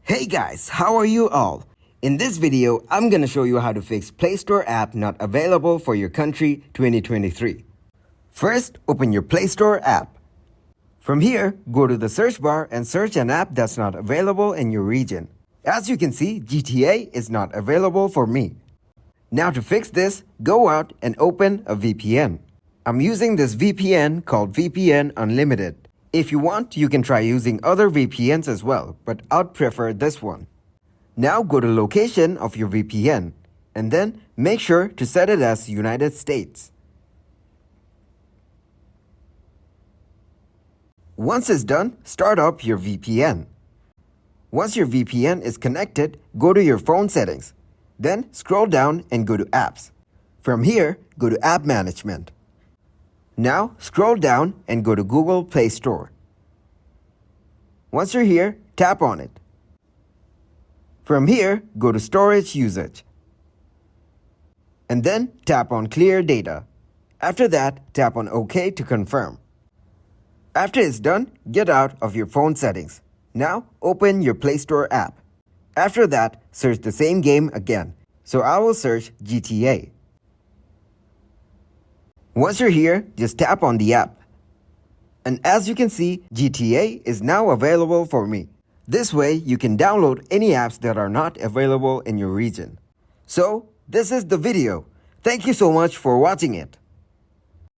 Hey guys, how are you all? In this video, I'm gonna show you how to fix Play Store app not available for your country 2023. First, open your Play Store app. From here, go to the search bar and search an app that's not available in your region. As you can see, GTA is not available for me. Now to fix this, go out and open a VPN. I'm using this VPN called VPN Unlimited. If you want, you can try using other VPNs as well, but I'd prefer this one. Now go to location of your VPN, and then make sure to set it as United States. Once it's done, start up your VPN. Once your VPN is connected, go to your phone settings. Then scroll down and go to Apps. From here, go to App Management. Now scroll down and go to Google Play Store. Once you're here, tap on it. From here, go to Storage Usage. And then tap on Clear Data. After that, tap on OK to confirm. After it's done, get out of your phone settings. Now open your Play Store app. After that, search the same game again. So I will search GTA. Once you're here, just tap on the app. And as you can see, GTA is now available for me. This way, you can download any apps that are not available in your region. So, this is the video. Thank you so much for watching it.